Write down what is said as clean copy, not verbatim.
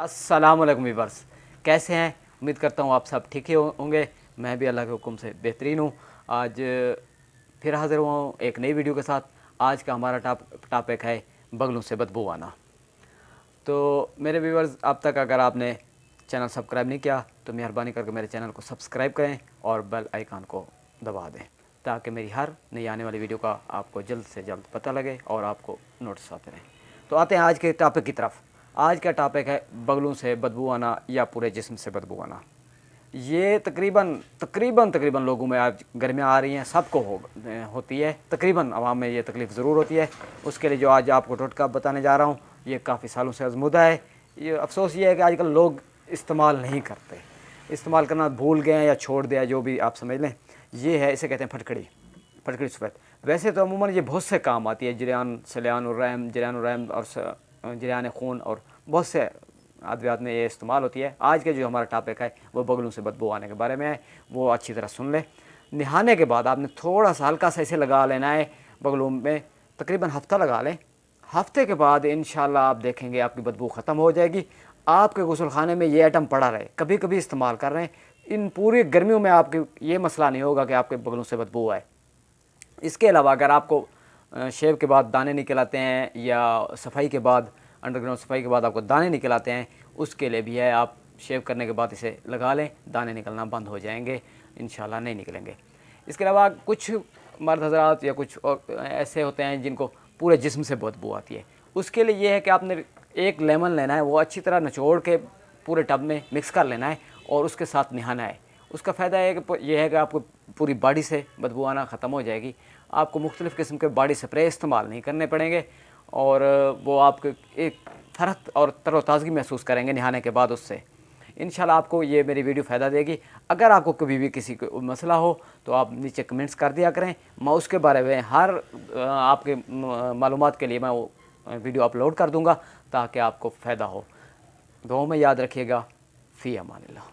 अस्सलाम वालेकुम व्यूअर्स, कैसे हैं? उम्मीद करता हूँ आप सब ठीक ही होंगे। मैं भी अल्लाह के हुक्म से बेहतरीन हूँ। आज फिर हाज़िर हुआ हूँ एक नई वीडियो के साथ। आज का हमारा टॉपिक है बगलों से बदबू आना। तो मेरे व्यूअर्स, अब तक अगर आपने चैनल सब्सक्राइब नहीं किया तो मेहरबानी करके मेरे चैनल को सब्सक्राइब करें और बेल आइकन को दबा दें, ताकि मेरी हर नई आने वाली वीडियो का आपको जल्द से जल्द पता लगे और आपको नोटिस आते रहें। तो आते हैं आज के टॉपिक की तरफ। आज का टॉपिक है बगलों से बदबू आना या पूरे जिस्म से बदबू आना। ये तकरीबन लोगों में आज गर्मियाँ आ रही हैं, सबको होती है। तकरीबन आवाम में ये तकलीफ़ ज़रूर होती है। उसके लिए जो आज आपको टोटका बताने जा रहा हूँ, ये काफ़ी सालों से आज़मूदा है। ये अफसोस ये है कि आजकल लोग इस्तेमाल नहीं करते, इस्तेमाल करना भूल गए हैं या छोड़ दिया, जो भी आप समझ लें। ये है, इसे कहते हैं फटकड़ी सफ़ेद। वैसे तो अमूमन ये बहुत से काम आती है, जरियान रहम और जरियान खून और बहुत से अद्वियात में ये इस्तेमाल होती है। आज के जो हमारा टॉपिक है वो बगलों से बदबू आने के बारे में है। वो अच्छी तरह सुन लें। नहाने के बाद आपने थोड़ा सा हल्का सा इसे लगा लेना है बगलों में, तकरीबन हफ्ता लगा लें। हफ्ते के बाद इंशाल्लाह आप देखेंगे आपकी बदबू ख़त्म हो जाएगी। आपके गुस्ल खाने में ये आइटम पड़ा रहे, कभी कभी इस्तेमाल कर रहे हैं, इन पूरी गर्मियों में आपके ये मसला नहीं होगा कि आपके बगलों से बदबू आए। इसके अलावा अगर आपको शेव के बाद दाने निकल आते हैं या सफाई के बाद, अंडरग्राउंड सफाई के बाद आपको दाने निकल आते हैं, उसके लिए भी है, आप शेव करने के बाद इसे लगा लें, दाने निकलना बंद हो जाएंगे, इंशाल्लाह नहीं निकलेंगे। इसके अलावा कुछ मर्द हज़रात या कुछ और ऐसे होते हैं जिनको पूरे जिस्म से बदबू आती है। उसके लिए ये है कि आपने एक लेमन लेना है, वो अच्छी तरह निचोड़ के पूरे टब में मिक्स कर लेना है और उसके साथ नहाना है। उसका फ़ायदा ये है कि आपको पूरी बॉडी से बदबू आना ख़त्म हो जाएगी। आपको मुख्तलिफ़ किस्म के बॉडी स्प्रे इस्तेमाल नहीं करने पड़ेंगे और वो आपको एक फ़र्क और तरोताज़गी महसूस करेंगे नहाने के बाद उससे। इंशाल्लाह आपको ये मेरी वीडियो फ़ायदा देगी। अगर आपको कभी भी किसी को मसला हो तो आप नीचे कमेंट्स कर दिया करें, मैं उसके बारे में हर आपके मालूमात के लिए मैं वो वीडियो अपलोड कर दूँगा ताकि आपको फ़ायदा हो। दुआ में याद रखिएगा। फ़ी अमानिल्लाह।